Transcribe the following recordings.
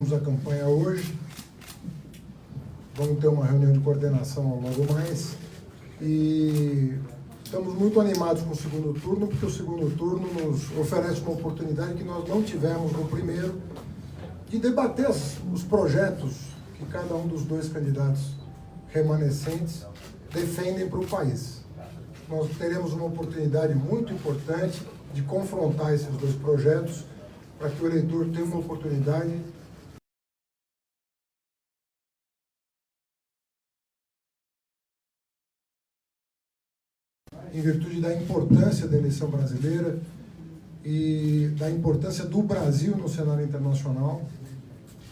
A campanha hoje, vamos ter uma reunião de coordenação logo mais e estamos muito animados com o segundo turno, porque o segundo turno nos oferece uma oportunidade que nós não tivemos no primeiro, de debater os projetos que cada um dos dois candidatos remanescentes defendem para o país. Nós teremos uma oportunidade muito importante de confrontar esses dois projetos para que o eleitor tenha uma oportunidade em virtude da importância da eleição brasileira e da importância do Brasil no cenário internacional,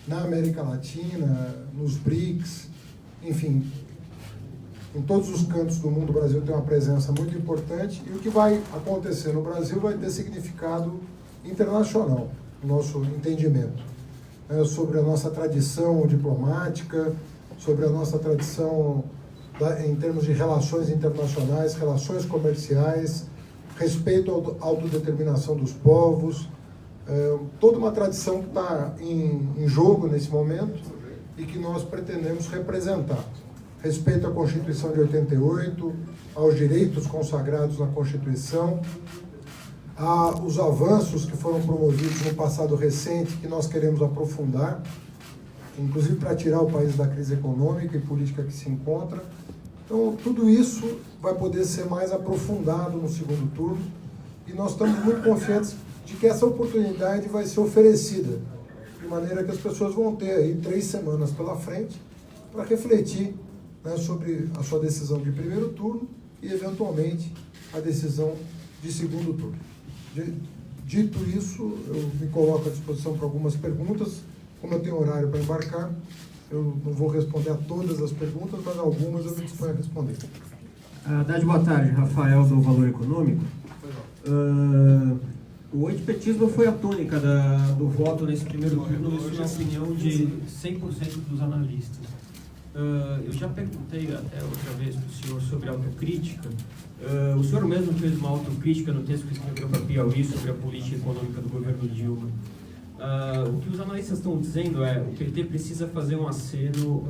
na América Latina, nos BRICS, enfim, em todos os cantos do mundo o Brasil tem uma presença muito importante e o que vai acontecer no Brasil vai ter significado internacional, no nosso entendimento, sobre a nossa tradição diplomática, sobre a nossa tradição em termos de relações internacionais, relações comerciais, respeito à autodeterminação dos povos, toda uma tradição que está em jogo nesse momento e que nós pretendemos representar. Respeito à Constituição de 88, aos direitos consagrados na Constituição, aos avanços que foram promovidos no passado recente, que nós queremos aprofundar, inclusive para tirar o país da crise econômica e política que se encontra. Então, tudo isso vai poder ser mais aprofundado no segundo turno e nós estamos muito confiantes de que essa oportunidade vai ser oferecida, de maneira que as pessoas vão ter aí 3 semanas pela frente para refletir, sobre a sua decisão de primeiro turno e, eventualmente, a decisão de segundo turno. Dito isso, eu me coloco à disposição para algumas perguntas. Como eu tenho horário para embarcar, eu não vou responder a todas as perguntas, mas algumas eu me disponho a responder. Haddad, boa tarde. Rafael, do Valor Econômico. O antipetismo foi a tônica do voto nesse primeiro turno, isso na opinião de 100% dos analistas. Eu já perguntei até outra vez para o senhor sobre autocrítica. O senhor mesmo fez uma autocrítica no texto que escreveu para Piauí sobre a política econômica do governo Dilma. O que os analistas estão dizendo é que o PT precisa fazer um aceno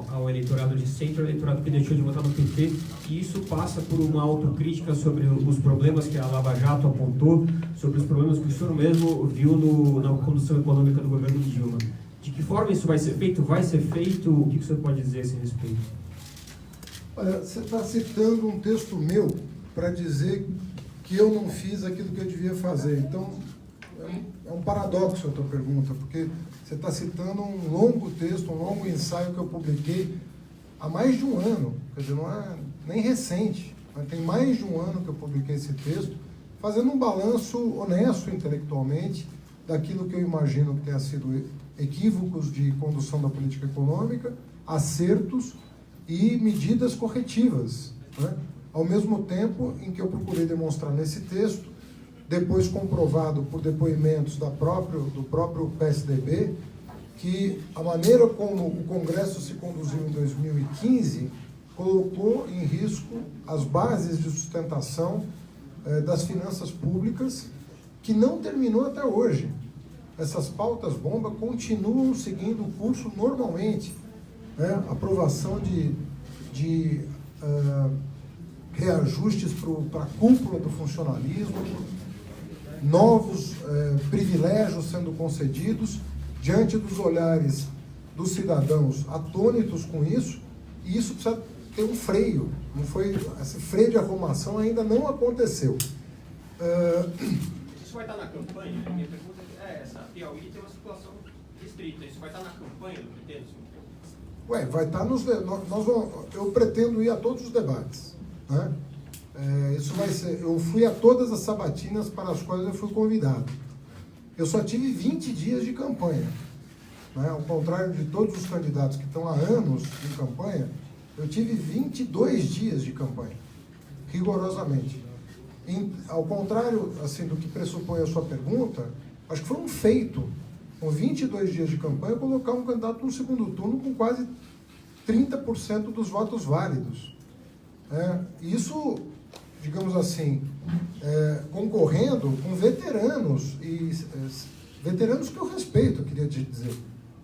ao eleitorado de centro, ao eleitorado que deixou de votar no PT, e isso passa por uma autocrítica sobre os problemas que a Lava Jato apontou, sobre os problemas que o senhor mesmo viu na condução econômica do governo Dilma. De que forma isso vai ser feito? Vai ser feito? O que o senhor pode dizer a esse respeito? Olha, você está citando um texto meu para dizer que eu não fiz aquilo que eu devia fazer. Então, é um paradoxo a tua pergunta, porque você está citando um longo texto, um longo ensaio que eu publiquei há mais de um ano, quer dizer, não é nem recente, mas tem mais de um ano que eu publiquei esse texto, fazendo um balanço honesto intelectualmente daquilo que eu imagino que tenha sido equívocos de condução da política econômica, acertos e medidas corretivas, Ao mesmo tempo em que eu procurei demonstrar nesse texto, depois comprovado por depoimentos do próprio PSDB, que a maneira como o Congresso se conduziu em 2015 colocou em risco as bases de sustentação das finanças públicas, que não terminou até hoje. Essas pautas-bomba continuam seguindo o curso normalmente. Aprovação de reajustes para a cúpula do funcionalismo, novos privilégios sendo concedidos diante dos olhares dos cidadãos atônitos com isso, e isso precisa ter um freio. Não foi, esse freio de arrumação ainda não aconteceu. Isso vai estar na campanha? Minha pergunta é essa. A Piauí tem uma situação restrita. Isso vai estar na campanha do PT? Vai estar nos... eu pretendo ir a todos os debates, isso vai ser... Eu fui a todas as sabatinas para as quais eu fui convidado. Eu só tive 20 dias de campanha. Ao contrário de todos os candidatos que estão há anos em campanha, eu tive 22 dias de campanha, rigorosamente. Ao contrário do que pressupõe a sua pergunta, acho que foi um feito, com 22 dias de campanha, colocar um candidato no segundo turno com quase 30% dos votos válidos. Isso, digamos assim, concorrendo com veteranos e veteranos que eu respeito, eu queria te dizer.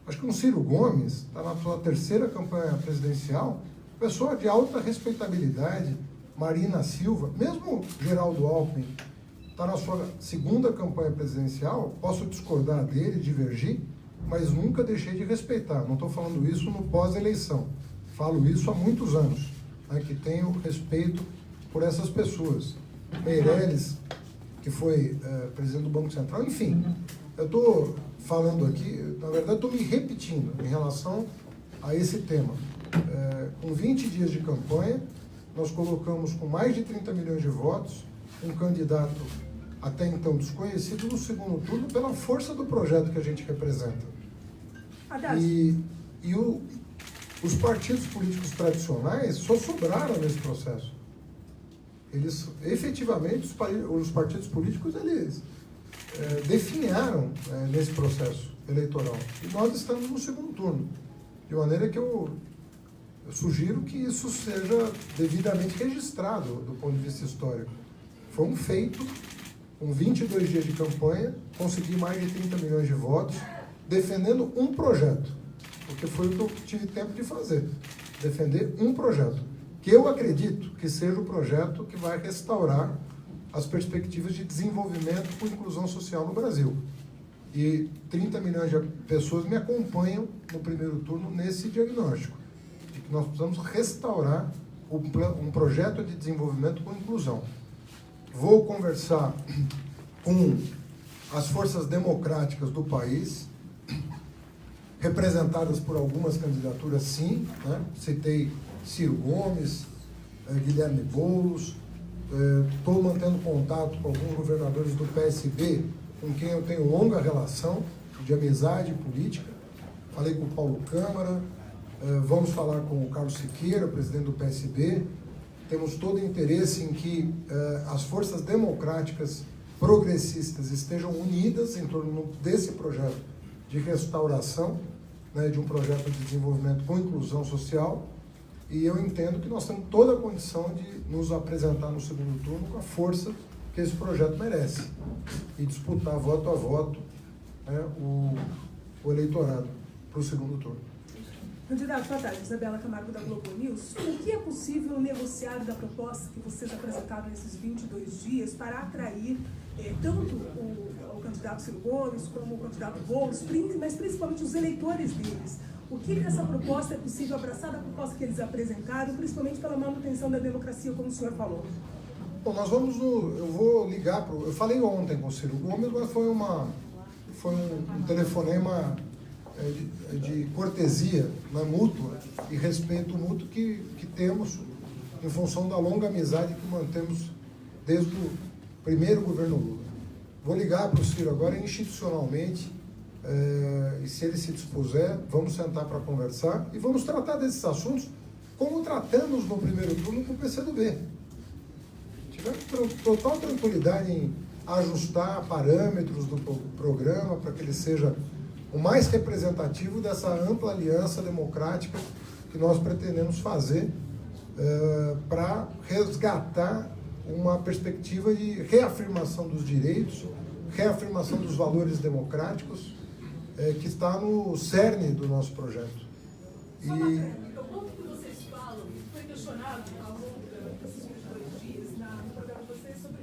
Acho que o Ciro Gomes está na sua terceira campanha presidencial, pessoa de alta respeitabilidade, Marina Silva, mesmo Geraldo Alckmin, está na sua segunda campanha presidencial, posso discordar dele, divergir, mas nunca deixei de respeitar. Não estou falando isso no pós-eleição, falo isso há muitos anos, né, que tenho respeito por essas pessoas. Meirelles, que foi presidente do Banco Central, enfim, eu estou falando aqui, na verdade estou me repetindo em relação a esse tema. Com 20 dias de campanha, nós colocamos com mais de 30 milhões de votos um candidato até então desconhecido no segundo turno pela força do projeto que a gente representa. Os partidos políticos tradicionais só sobraram nesse processo. Eles, efetivamente, os partidos políticos, eles definharam nesse processo eleitoral. E nós estamos no segundo turno. De maneira que eu sugiro que isso seja devidamente registrado do ponto de vista histórico. Foi um feito, com 22 dias de campanha, conseguir mais de 30 milhões de votos, defendendo um projeto, porque foi o que eu tive tempo de fazer, defender um projeto, que eu acredito que seja o projeto que vai restaurar as perspectivas de desenvolvimento com inclusão social no Brasil. E 30 milhões de pessoas me acompanham no primeiro turno nesse diagnóstico, de que nós precisamos restaurar um projeto de desenvolvimento com inclusão. Vou conversar com as forças democráticas do país, representadas por algumas candidaturas, sim, né? Citei Ciro Gomes, Guilherme Boulos, estou mantendo contato com alguns governadores do PSB, com quem eu tenho longa relação de amizade política. Falei com o Paulo Câmara, vamos falar com o Carlos Siqueira, presidente do PSB. Temos todo o interesse em que as forças democráticas progressistas estejam unidas em torno desse projeto de restauração, né, de um projeto de desenvolvimento com inclusão social. E eu entendo que nós temos toda a condição de nos apresentar no segundo turno com a força que esse projeto merece e disputar voto a voto, né, o eleitorado para o segundo turno. Candidato, boa tarde. Isabela Camargo, da Globo News. O que é possível negociar da proposta que vocês apresentaram nesses 22 dias para atrair tanto o candidato Ciro Gomes como o candidato Boulos, mas principalmente os eleitores deles? O que essa proposta é possível abraçar da proposta que eles apresentaram, principalmente pela manutenção da democracia, como o senhor falou? Bom, eu vou ligar eu falei ontem com o Ciro Gomes, mas foi um telefonema de cortesia, né, mútua e respeito mútuo que temos em função da longa amizade que mantemos desde o primeiro governo Lula. Vou ligar para o Ciro agora institucionalmente, e se ele se dispuser, vamos sentar para conversar e vamos tratar desses assuntos como tratamos no primeiro turno com o PCdoB. Tivemos total tranquilidade em ajustar parâmetros do programa para que ele seja o mais representativo dessa ampla aliança democrática que nós pretendemos fazer para resgatar uma perspectiva de reafirmação dos direitos, reafirmação dos valores democráticos, que está no cerne do nosso projeto. O ponto que vocês falam foi questionado ao longo desses 22 dias no programa de vocês sobre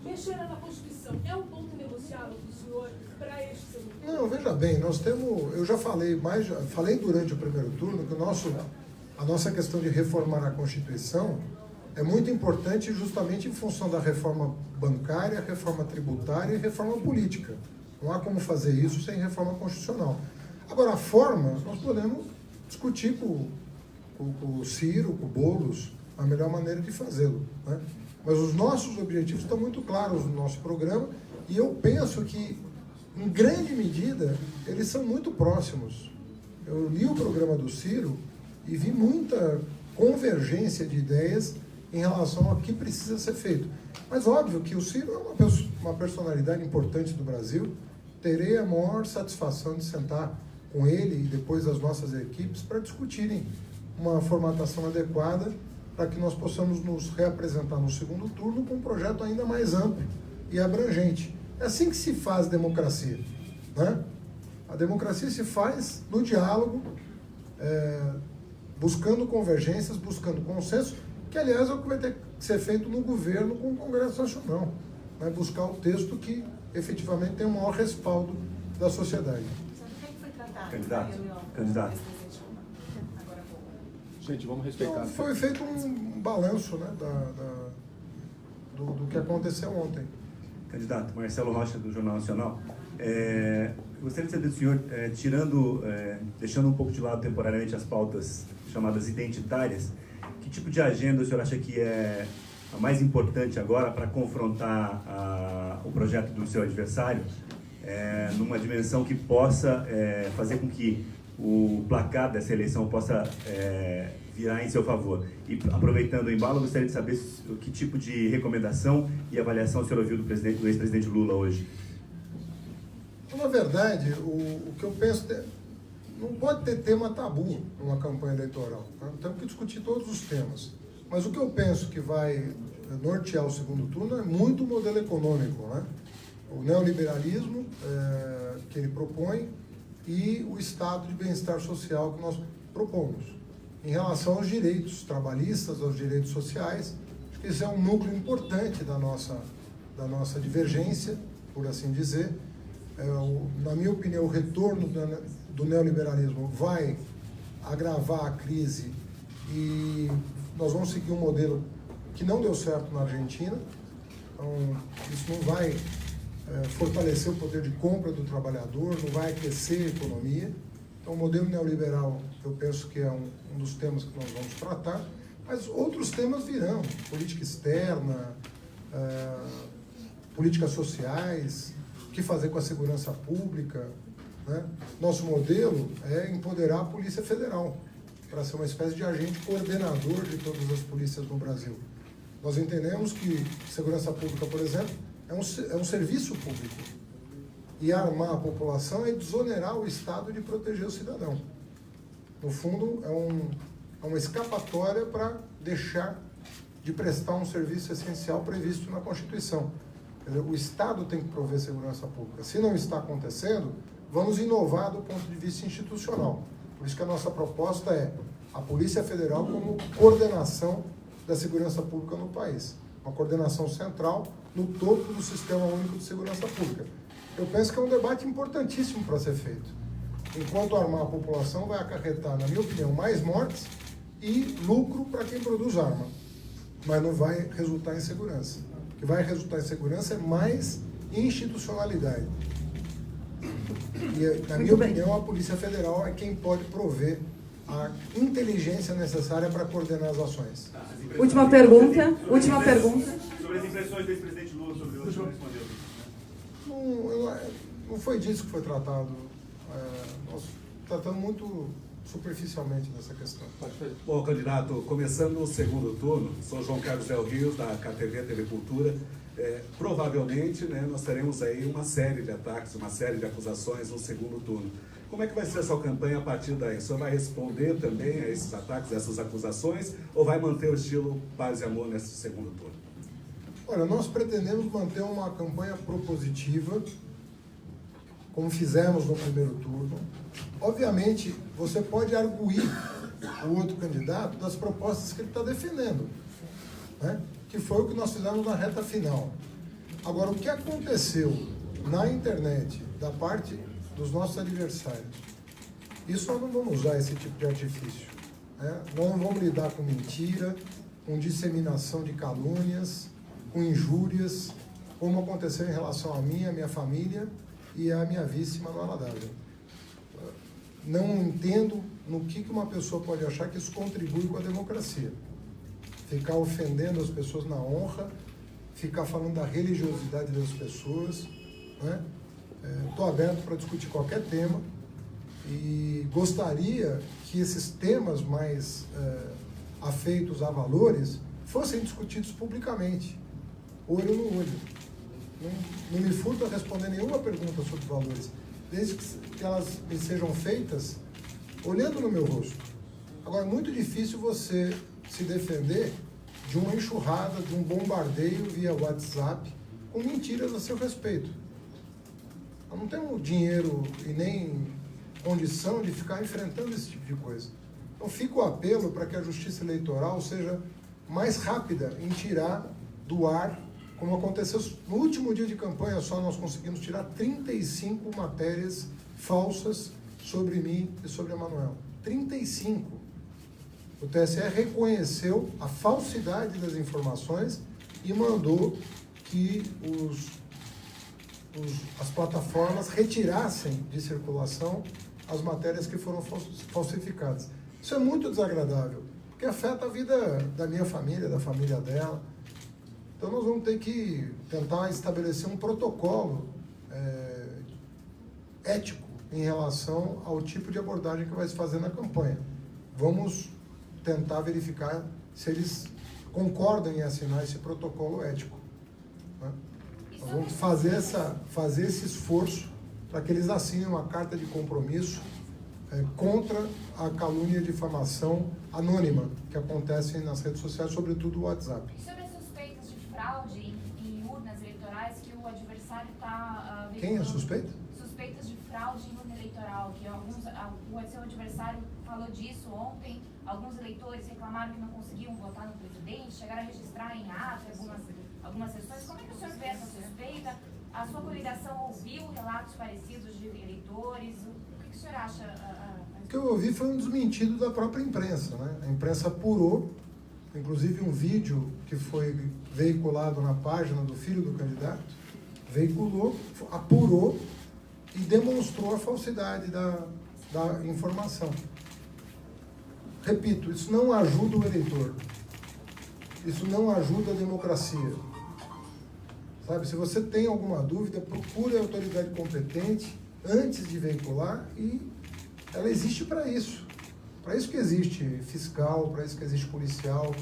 mexer na Constituição. É um ponto negociável para o senhor para este segundo turno? Não, veja bem, eu já falei durante o primeiro turno que a nossa questão de reformar a Constituição é muito importante justamente em função da reforma bancária, reforma tributária e reforma política. Não há como fazer isso sem reforma constitucional. Agora, a forma, nós podemos discutir com o Ciro, com o Boulos, a melhor maneira de fazê-lo, né? Mas os nossos objetivos estão muito claros no nosso programa e eu penso que, em grande medida, eles são muito próximos. Eu li o programa do Ciro e vi muita convergência de ideias em relação ao que precisa ser feito. Mas óbvio que o Ciro é uma personalidade importante do Brasil. Terei a maior satisfação de sentar com ele e depois as nossas equipes para discutirem uma formatação adequada para que nós possamos nos reapresentar no segundo turno com um projeto ainda mais amplo e abrangente. É assim que se faz democracia. né? A democracia se faz no diálogo, buscando convergências, buscando consenso, que, aliás, é o que vai ter que ser feito no governo com o Congresso Nacional, né? Buscar o texto que, efetivamente, tem o maior respaldo da sociedade. Candidato. Gente, vamos respeitar. Então, foi feito um balanço, né, do que aconteceu ontem. Candidato, Marcelo Rocha, do Jornal Nacional. Gostaria de saber do senhor, deixando um pouco de lado temporariamente as pautas chamadas identitárias, que tipo de agenda o senhor acha que é a mais importante agora para confrontar o projeto do seu adversário, numa dimensão que possa fazer com que o placar dessa eleição possa virar em seu favor? E, aproveitando o embalo, eu gostaria de saber que tipo de recomendação e avaliação o senhor ouviu do ex-presidente Lula hoje. Na verdade, o que eu penso, não pode ter tema tabu numa campanha eleitoral, né? Temos que discutir todos os temas. Mas o que eu penso que vai nortear o segundo turno é muito o modelo econômico, né? O neoliberalismo que ele propõe e o estado de bem-estar social que nós propomos. Em relação aos direitos trabalhistas, aos direitos sociais, acho que esse é um núcleo importante da nossa divergência, por assim dizer. Na minha opinião, o retorno do neoliberalismo vai agravar a crise e nós vamos seguir um modelo que não deu certo na Argentina. Então, isso não vai fortalecer o poder de compra do trabalhador, não vai aquecer a economia. Então, o modelo neoliberal, eu penso que é um dos temas que nós vamos tratar, mas outros temas virão: política externa, políticas sociais, o que fazer com a segurança pública, né? Nosso modelo é empoderar a Polícia Federal para ser uma espécie de agente coordenador de todas as polícias no Brasil. Nós entendemos que segurança pública, por exemplo, é um serviço público. E armar a população é desonerar o Estado de proteger o cidadão. No fundo, é uma escapatória para deixar de prestar um serviço essencial previsto na Constituição. Quer dizer, o Estado tem que prover segurança pública. Se não está acontecendo, vamos inovar do ponto de vista institucional. Por isso que a nossa proposta é a Polícia Federal como coordenação da segurança pública no país. Uma coordenação central no topo do Sistema Único de Segurança Pública. Eu penso que é um debate importantíssimo para ser feito. Enquanto armar a população vai acarretar, na minha opinião, mais mortes e lucro para quem produz arma. Mas não vai resultar em segurança. O que vai resultar em segurança é mais institucionalidade. E, na minha opinião, a Polícia Federal é quem pode prover a inteligência necessária para coordenar as ações. Última pergunta. Sobre as impressões do ex-presidente Lula sobre o senhor respondeu. Não foi disso que foi tratado. Nós tratamos muito superficialmente dessa questão. Bom, candidato, começando o segundo turno, sou João Carlos Del Rios, da KTV TV Cultura. Provavelmente, né, nós teremos aí uma série de ataques, uma série de acusações no segundo turno. Como é que vai ser a sua campanha a partir daí? O senhor vai responder também a esses ataques, a essas acusações, ou vai manter o estilo paz e amor nesse segundo turno? Olha, nós pretendemos manter uma campanha propositiva, como fizemos no primeiro turno. Obviamente, você pode arguir o outro candidato das propostas que ele está defendendo, né? Que foi o que nós fizemos na reta final. Agora, o que aconteceu na internet, da parte dos nossos adversários, isso nós não vamos usar esse tipo de artifício, né? Nós não vamos lidar com mentira, com disseminação de calúnias, com injúrias, como aconteceu em relação a mim, a minha família e a minha vice, Manuela Dávila. Não entendo no que uma pessoa pode achar que isso contribui com a democracia. Ficar ofendendo as pessoas na honra, ficar falando da religiosidade das pessoas, né? Estou aberto para discutir qualquer tema e gostaria que esses temas mais afeitos a valores fossem discutidos publicamente, olho no olho. Não me furto a responder nenhuma pergunta sobre valores, desde que elas me sejam feitas olhando no meu rosto. Agora, é muito difícil você se defender de uma enxurrada, de um bombardeio via WhatsApp com mentiras a seu respeito. Nós não temos dinheiro e nem condição de ficar enfrentando esse tipo de coisa. Então fica o apelo para que a Justiça Eleitoral seja mais rápida em tirar do ar, como aconteceu no último dia de campanha só, nós conseguimos tirar 35 matérias falsas sobre mim e sobre a Manoel. 35. O TSE reconheceu a falsidade das informações e mandou que as plataformas retirassem de circulação as matérias que foram falsificadas. Isso é muito desagradável, porque afeta a vida da minha família, da família dela. Então nós vamos ter que tentar estabelecer um protocolo ético em relação ao tipo de abordagem que vai se fazer na campanha. Vamos tentar verificar se eles concordam em assinar esse protocolo ético, né? Nós vamos fazer esse esforço para que eles assinem uma carta de compromisso contra a calúnia e difamação anônima que acontecem nas redes sociais, sobretudo o WhatsApp. E sobre as suspeitas de fraude em urnas eleitorais que o adversário está... Quem é suspeito? Suspeitas de fraude em urna eleitoral, que o seu adversário falou disso ontem. Alguns eleitores reclamaram que não conseguiam votar no presidente, chegaram a registrar em ata algumas sessões. Como é que o senhor vê essa suspeita? A sua coligação ouviu relatos parecidos de eleitores? O que o senhor acha? O que eu ouvi foi um desmentido da própria imprensa, né? A imprensa apurou, inclusive um vídeo que foi veiculado na página do filho do candidato, apurou e demonstrou a falsidade da informação. Repito, isso não ajuda o eleitor. Isso não ajuda a democracia. Sabe, se você tem alguma dúvida, procure a autoridade competente antes de veicular, e ela existe para isso. Para isso que existe fiscal, para isso que existe policial,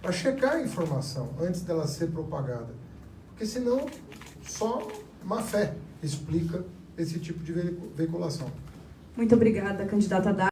para checar a informação antes dela ser propagada. Porque senão só má fé explica esse tipo de veiculação. Muito obrigada, candidata Dá.